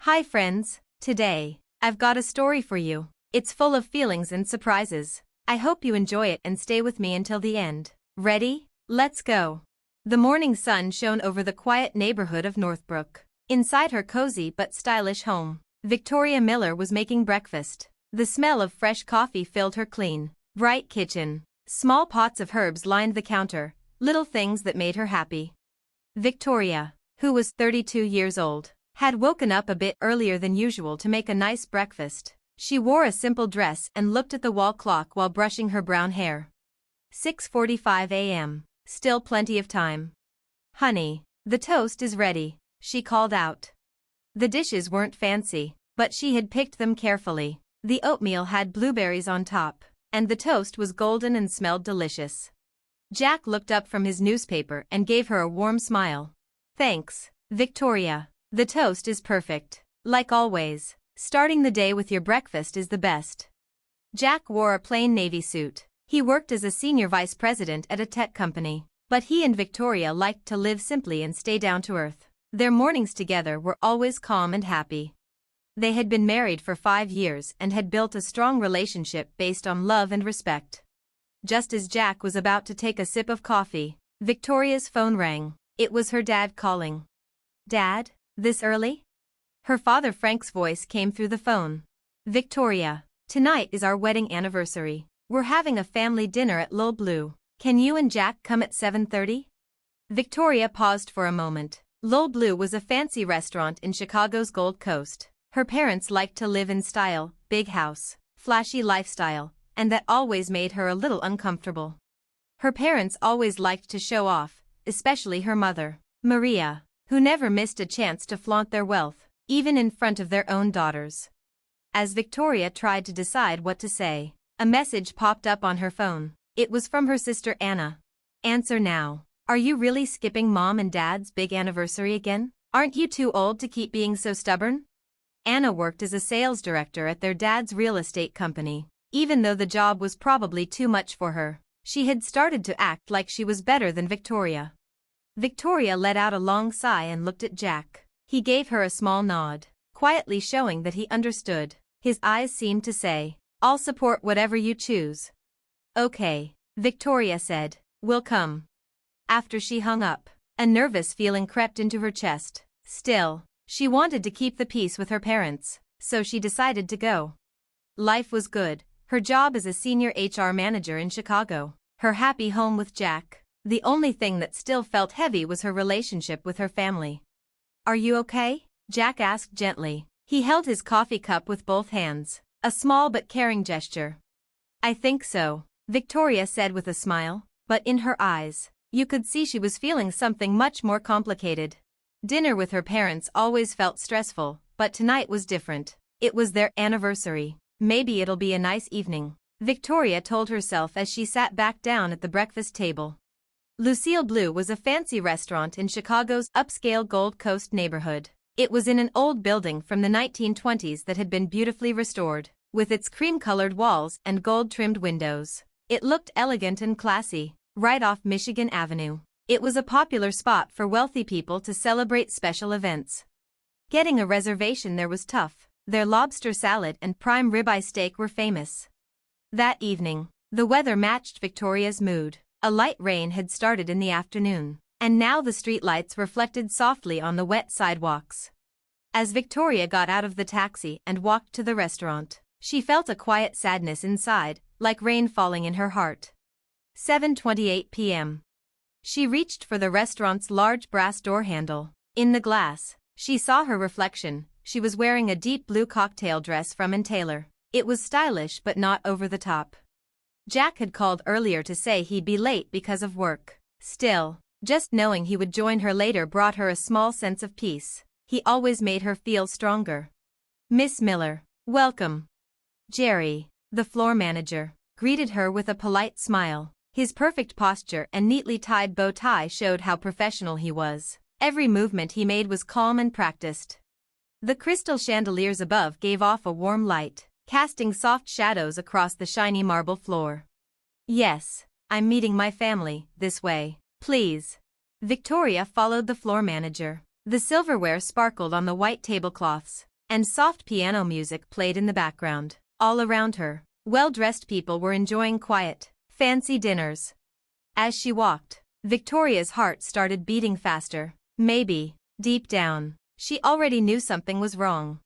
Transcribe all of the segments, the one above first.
Hi friends, today, I've got a story for you. It's full of feelings and surprises. I hope you enjoy it and stay with me until the end. Ready? Let's go. The morning sun shone over the quiet neighborhood of Northbrook. Inside her cozy but stylish home, Victoria Miller was making breakfast. The smell of fresh coffee filled her clean, bright kitchen. Small pots of herbs lined the counter, little things that made her happy. Victoria, who was 32 years old, had woken up a bit earlier than usual to make a nice breakfast. She wore a simple dress and looked at the wall clock while brushing her brown hair. 6:45 a.m. Still plenty of time. "Honey, the toast is ready," she called out. The dishes weren't fancy, but she had picked them carefully. The oatmeal had blueberries on top, and the toast was golden and smelled delicious. Jack looked up from his newspaper and gave her a warm smile. "Thanks, Victoria. The toast is perfect. Like always, starting the day with your breakfast is the best." Jack wore a plain navy suit. He worked as a senior vice president at a tech company, but he and Victoria liked to live simply and stay down to earth. Their mornings together were always calm and happy. They had been married for 5 years and had built a strong relationship based on love and respect. Just as Jack was about to take a sip of coffee, Victoria's phone rang. It was her dad calling. "Dad? This early?" Her father Frank's voice came through the phone. "Victoria, tonight is our wedding anniversary. We're having a family dinner at Lil Blue. Can you and Jack come at 7:30? Victoria paused for a moment. Lil Blue was a fancy restaurant in Chicago's Gold Coast. Her parents liked to live in style, big house, flashy lifestyle, and that always made her a little uncomfortable. Her parents always liked to show off, especially her mother, Maria, who never missed a chance to flaunt their wealth, even in front of their own daughters. As Victoria tried to decide what to say, a message popped up on her phone. It was from her sister Anna. "Answer now. Are you really skipping Mom and Dad's big anniversary again? Aren't you too old to keep being so stubborn?" Anna worked as a sales director at their dad's real estate company. Even though the job was probably too much for her, she had started to act like she was better than Victoria. Victoria let out a long sigh and looked at Jack. He gave her a small nod, quietly showing that he understood. His eyes seemed to say, "I'll support whatever you choose." "Okay," Victoria said, "we'll come." After she hung up, a nervous feeling crept into her chest. Still, she wanted to keep the peace with her parents, so she decided to go. Life was good, her job as a senior HR manager in Chicago, her happy home with Jack. The only thing that still felt heavy was her relationship with her family. "Are you okay?" Jack asked gently. He held his coffee cup with both hands, a small but caring gesture. "I think so," Victoria said with a smile, but in her eyes, you could see she was feeling something much more complicated. Dinner with her parents always felt stressful, but tonight was different. It was their anniversary. Maybe it'll be a nice evening, Victoria told herself as she sat back down at the breakfast table. Lucille Blue was a fancy restaurant in Chicago's upscale Gold Coast neighborhood. It was in an old building from the 1920s that had been beautifully restored, with its cream-colored walls and gold-trimmed windows. It looked elegant and classy, right off Michigan Avenue. It was a popular spot for wealthy people to celebrate special events. Getting a reservation there was tough. Their lobster salad and prime ribeye steak were famous. That evening, the weather matched Victoria's mood. A light rain had started in the afternoon, and now the streetlights reflected softly on the wet sidewalks. As Victoria got out of the taxi and walked to the restaurant, she felt a quiet sadness inside, like rain falling in her heart. 7:28 p.m. She reached for the restaurant's large brass door handle. In the glass, she saw her reflection. She was wearing a deep blue cocktail dress from Taylor. It was stylish but not over the top. Jack had called earlier to say he'd be late because of work. Still, just knowing he would join her later brought her a small sense of peace. He always made her feel stronger. "Miss Miller, welcome." Jerry, the floor manager, greeted her with a polite smile. His perfect posture and neatly tied bow tie showed how professional he was. Every movement he made was calm and practiced. The crystal chandeliers above gave off a warm light, casting soft shadows across the shiny marble floor. "Yes, I'm meeting my family, this way, please." Victoria followed the floor manager. The silverware sparkled on the white tablecloths, and soft piano music played in the background. All around her, well-dressed people were enjoying quiet, fancy dinners. As she walked, Victoria's heart started beating faster. Maybe, deep down, she already knew something was wrong.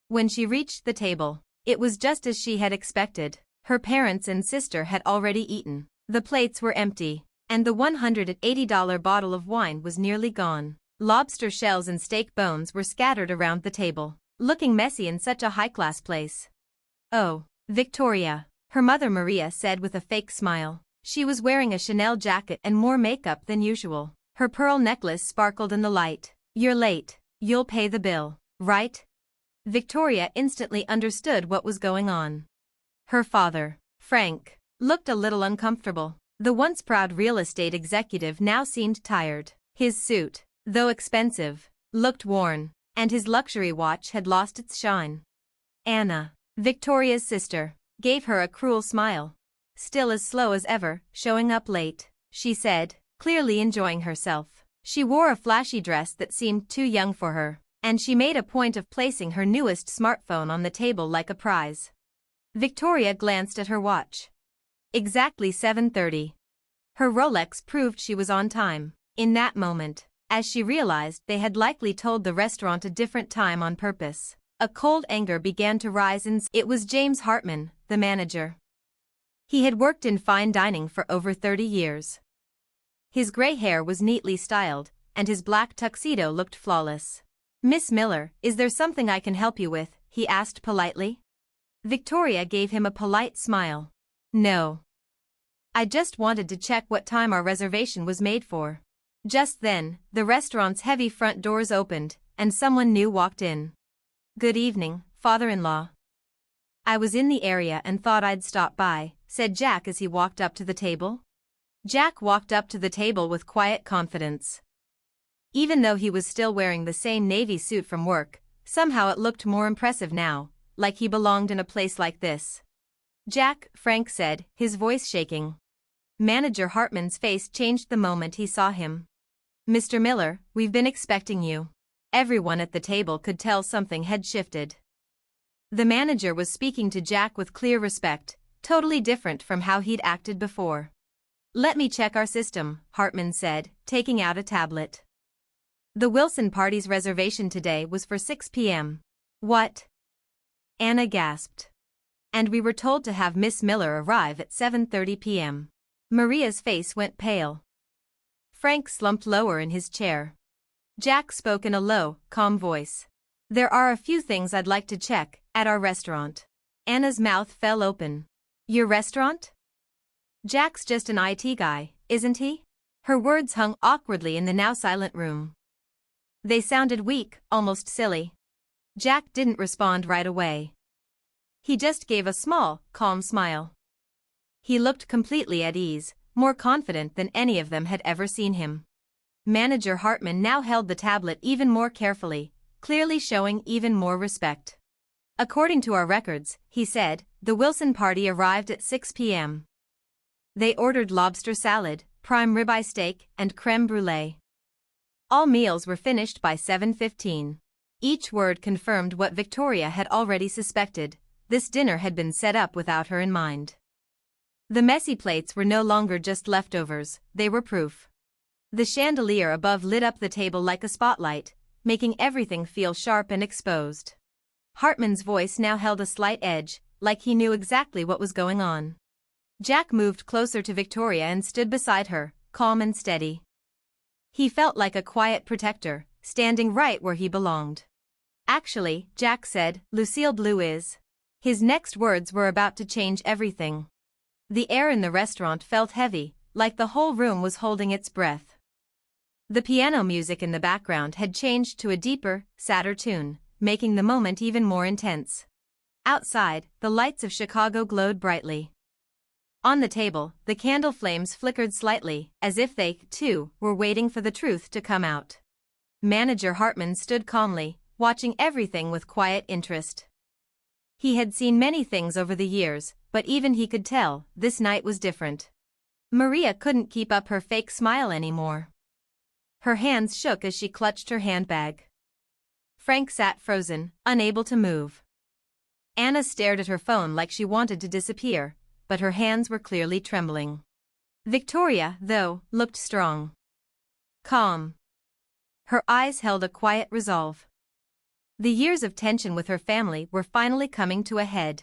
When she reached the table, it was just as she had expected. Her parents and sister had already eaten. The plates were empty, and the $180 bottle of wine was nearly gone. Lobster shells and steak bones were scattered around the table, looking messy in such a high-class place. "Oh, Victoria," her mother Maria said with a fake smile. She was wearing a Chanel jacket and more makeup than usual. Her pearl necklace sparkled in the light. "You're late. You'll pay the bill, right?" Victoria instantly understood what was going on. Her father, Frank, looked a little uncomfortable. The once proud real estate executive now seemed tired. His suit, though expensive, looked worn, and his luxury watch had lost its shine. Anna, Victoria's sister, gave her a cruel smile. "Still as slow as ever, showing up late," she said, clearly enjoying herself. She wore a flashy dress that seemed too young for her, and she made a point of placing her newest smartphone on the table like a prize. Victoria glanced at her watch. Exactly 7:30. Her Rolex proved she was on time. In that moment, as she realized they had likely told the restaurant a different time on purpose, a cold anger began to rise inside. It was James Hartman, the manager. He had worked in fine dining for over 30 years. His gray hair was neatly styled, and his black tuxedo looked flawless. "Miss Miller, is there something I can help you with?" he asked politely. Victoria gave him a polite smile. "No. I just wanted to check what time our reservation was made for." Just then, the restaurant's heavy front doors opened, and someone new walked in. "Good evening, father-in-law. I was in the area and thought I'd stop by," said Jack as he walked up to the table. Jack walked up to the table with quiet confidence. Even though he was still wearing the same navy suit from work, somehow it looked more impressive now, like he belonged in a place like this. "Jack," Frank said, his voice shaking. Manager Hartman's face changed the moment he saw him. "Mr. Miller, we've been expecting you." Everyone at the table could tell something had shifted. The manager was speaking to Jack with clear respect, totally different from how he'd acted before. "Let me check our system," Hartman said, taking out a tablet. "The Wilson party's reservation today was for 6 p.m. "What?" Anna gasped. "And we were told to have Miss Miller arrive at 7:30 p.m. Maria's face went pale. Frank slumped lower in his chair. Jack spoke in a low, calm voice. "There are a few things I'd like to check at our restaurant." Anna's mouth fell open. "Your restaurant?" "Jack's just an IT guy, isn't he?" Her words hung awkwardly in the now silent room. They sounded weak, almost silly. Jack didn't respond right away. He just gave a small, calm smile. He looked completely at ease, more confident than any of them had ever seen him. Manager Hartman now held the tablet even more carefully, clearly showing even more respect. "According to our records," he said, "the Wilson party arrived at 6 p.m. They ordered lobster salad, prime ribeye steak, and creme brulee. All meals were finished by 7:15. Each word confirmed what Victoria had already suspected. This dinner had been set up without her in mind. The messy plates were no longer just leftovers, they were proof. The chandelier above lit up the table like a spotlight, making everything feel sharp and exposed. Hartman's voice now held a slight edge, like he knew exactly what was going on. Jack moved closer to Victoria and stood beside her, calm and steady. He felt like a quiet protector, standing right where he belonged. "Actually," Jack said, "Lucille Blue is." His next words were about to change everything. The air in the restaurant felt heavy, like the whole room was holding its breath. The piano music in the background had changed to a deeper, sadder tune, making the moment even more intense. Outside, the lights of Chicago glowed brightly. On the table, the candle flames flickered slightly, as if they, too, were waiting for the truth to come out. Manager Hartman stood calmly, watching everything with quiet interest. He had seen many things over the years, but even he could tell, this night was different. Maria couldn't keep up her fake smile anymore. Her hands shook as she clutched her handbag. Frank sat frozen, unable to move. Anna stared at her phone like she wanted to disappear, but her hands were clearly trembling. Victoria, though, looked strong. Calm. Her eyes held a quiet resolve. The years of tension with her family were finally coming to a head.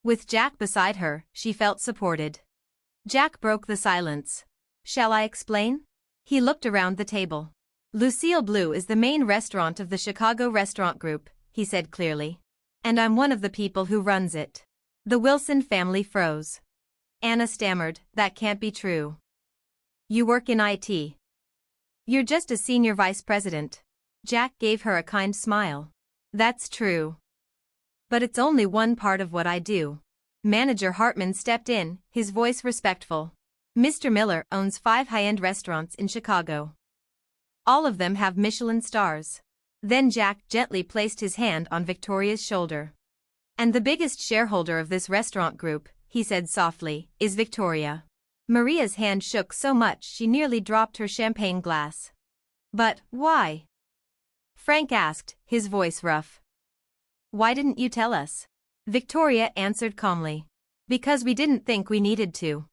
With Jack beside her, she felt supported. Jack broke the silence. Shall I explain? He looked around the table. Lucille Blue is the main restaurant of the Chicago Restaurant Group, he said clearly. And I'm one of the people who runs it. The Wilson family froze. Anna stammered, that can't be true. You work in IT. You're just a senior vice president. Jack gave her a kind smile. That's true. But it's only one part of what I do. Manager Hartman stepped in, his voice respectful. Mr. Miller owns 5 high-end restaurants in Chicago. All of them have Michelin stars. Then Jack gently placed his hand on Victoria's shoulder. And the biggest shareholder of this restaurant group, he said softly, is Victoria. Maria's hand shook so much she nearly dropped her champagne glass. But, why? Frank asked, his voice rough. Why didn't you tell us? Victoria answered calmly. Because we didn't think we needed to.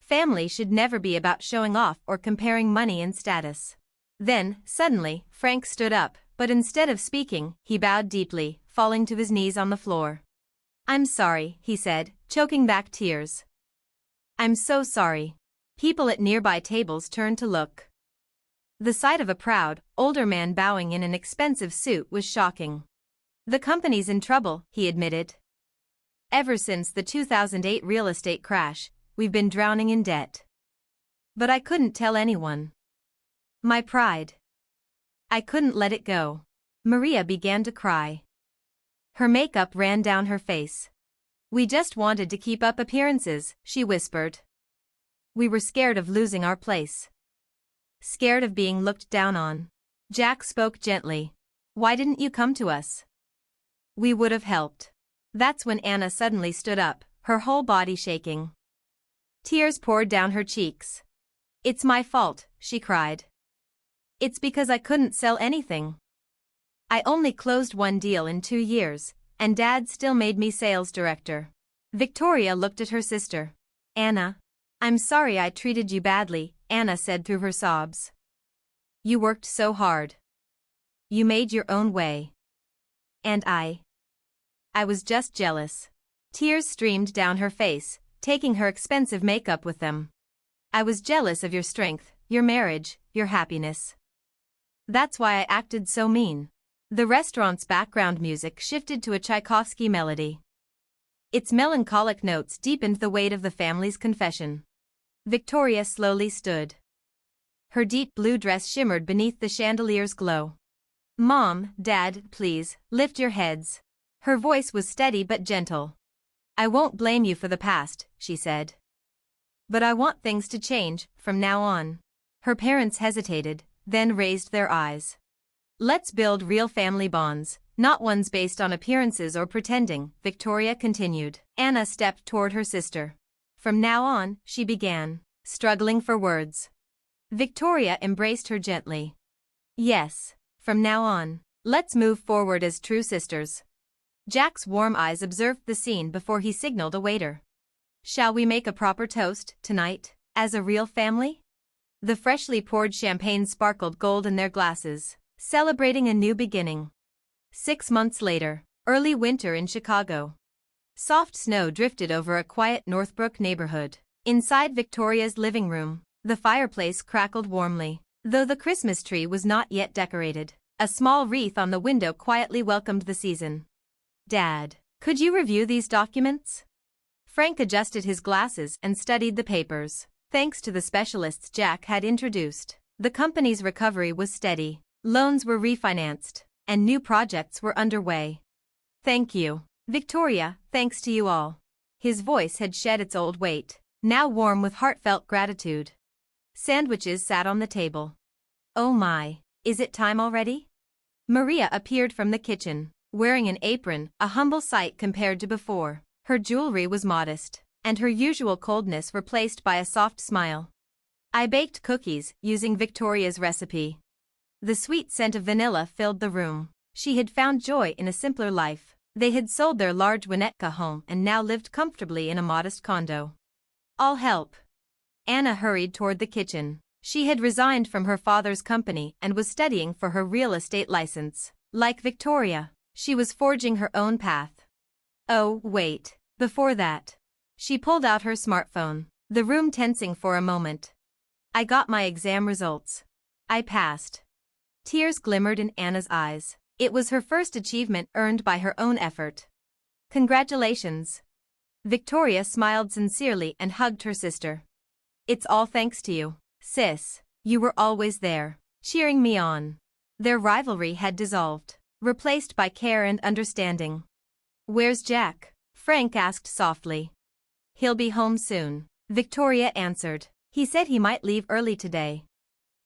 Family should never be about showing off or comparing money and status. Then, suddenly, Frank stood up, but instead of speaking, he bowed deeply, falling to his knees on the floor. I'm sorry, he said, choking back tears. I'm so sorry. People at nearby tables turned to look. The sight of a proud, older man bowing in an expensive suit was shocking. The company's in trouble, he admitted. Ever since the 2008 real estate crash, we've been drowning in debt. But I couldn't tell anyone. My pride. I couldn't let it go. Maria began to cry. Her makeup ran down her face. We just wanted to keep up appearances, she whispered. We were scared of losing our place. Scared of being looked down on. Jack spoke gently. Why didn't you come to us? We would have helped. That's when Anna suddenly stood up, her whole body shaking. Tears poured down her cheeks. It's my fault, she cried. It's because I couldn't sell anything. I only closed one deal in 2 years, and Dad still made me sales director. Victoria looked at her sister. Anna. I'm sorry I treated you badly, Anna said through her sobs. You worked so hard. You made your own way. And I was just jealous. Tears streamed down her face, taking her expensive makeup with them. I was jealous of your strength, your marriage, your happiness. That's why I acted so mean. The restaurant's background music shifted to a Tchaikovsky melody. Its melancholic notes deepened the weight of the family's confession. Victoria slowly stood. Her deep blue dress shimmered beneath the chandelier's glow. Mom, Dad, please, lift your heads. Her voice was steady but gentle. I won't blame you for the past, she said. But I want things to change, from now on. Her parents hesitated, then raised their eyes. Let's build real family bonds, not ones based on appearances or pretending, Victoria continued. Anna stepped toward her sister. From now on, she began, struggling for words. Victoria embraced her gently. Yes, from now on, let's move forward as true sisters. Jack's warm eyes observed the scene before he signaled a waiter. Shall we make a proper toast, tonight, as a real family? The freshly poured champagne sparkled gold in their glasses, celebrating a new beginning. 6 months later, early winter in Chicago. Soft snow drifted over a quiet Northbrook neighborhood. Inside Victoria's living room, the fireplace crackled warmly. Though the Christmas tree was not yet decorated, a small wreath on the window quietly welcomed the season. Dad, could you review these documents? Frank adjusted his glasses and studied the papers. Thanks to the specialists Jack had introduced, the company's recovery was steady. Loans were refinanced, and new projects were underway. Thank you, Victoria, thanks to you all. His voice had shed its old weight, now warm with heartfelt gratitude. Sandwiches sat on the table. Oh my, is it time already? Maria appeared from the kitchen, wearing an apron, a humble sight compared to before. Her jewelry was modest, and her usual coldness replaced by a soft smile. I baked cookies, using Victoria's recipe. The sweet scent of vanilla filled the room. She had found joy in a simpler life. They had sold their large Winnetka home and now lived comfortably in a modest condo. "I'll help." Anna hurried toward the kitchen. She had resigned from her father's company and was studying for her real estate license. Like Victoria, she was forging her own path. Oh, wait. Before that. She pulled out her smartphone, the room tensing for a moment. "I got my exam results. I passed." Tears glimmered in Anna's eyes. It was her first achievement earned by her own effort. "Congratulations." Victoria smiled sincerely and hugged her sister. "It's all thanks to you, sis. You were always there, cheering me on." Their rivalry had dissolved, replaced by care and understanding. "Where's Jack?" Frank asked softly. "He'll be home soon," Victoria answered. "He said he might leave early today."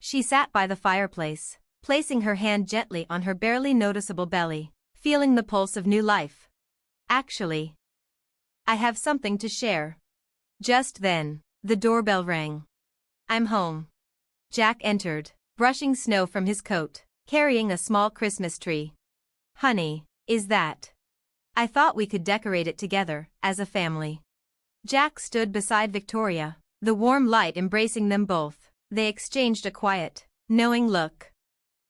She sat by the fireplace, placing her hand gently on her barely noticeable belly, feeling the pulse of new life. "Actually, I have something to share." Just then, the doorbell rang. "I'm home." Jack entered, brushing snow from his coat, carrying a small Christmas tree. "Honey, is that? I thought we could decorate it together, as a family." Jack stood beside Victoria, the warm light embracing them both. They exchanged a quiet, knowing look.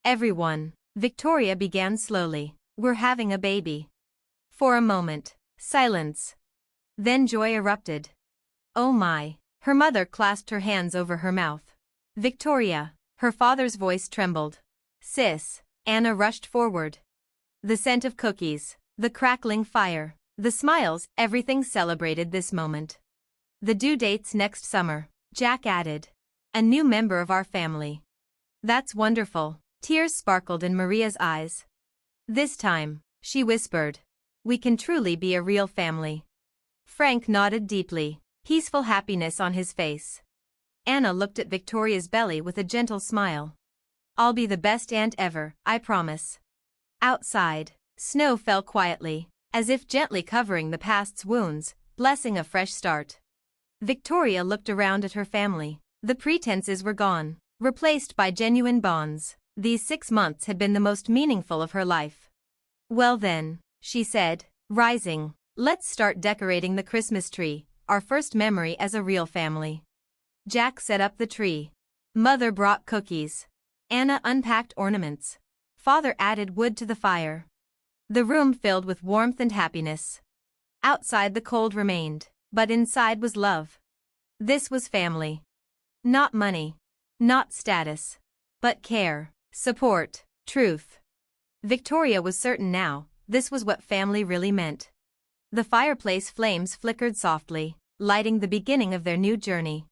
"Everyone," Victoria began slowly, "we're having a baby." For a moment, silence. Then joy erupted. "Oh my." Her mother clasped her hands over her mouth. "Victoria." Her father's voice trembled. "Sis." Anna rushed forward. The scent of cookies, the crackling fire, the smiles, everything celebrated this moment. "The due date's next summer," Jack added. "A new member of our family." "That's wonderful." Tears sparkled in Maria's eyes. "This time," she whispered, "we can truly be a real family." Frank nodded deeply, peaceful happiness on his face. Anna looked at Victoria's belly with a gentle smile. "I'll be the best aunt ever, I promise." Outside, snow fell quietly, as if gently covering the past's wounds, blessing a fresh start. Victoria looked around at her family. The pretenses were gone, replaced by genuine bonds. These 6 months had been the most meaningful of her life. "Well then," she said, rising, "let's start decorating the Christmas tree, our first memory as a real family." Jack set up the tree. Mother brought cookies. Anna unpacked ornaments. Father added wood to the fire. The room filled with warmth and happiness. Outside the cold remained, but inside was love. This was family. Not money. Not status. But care, support, truth. Victoria was certain now, this was what family really meant. The fireplace flames flickered softly, lighting the beginning of their new journey.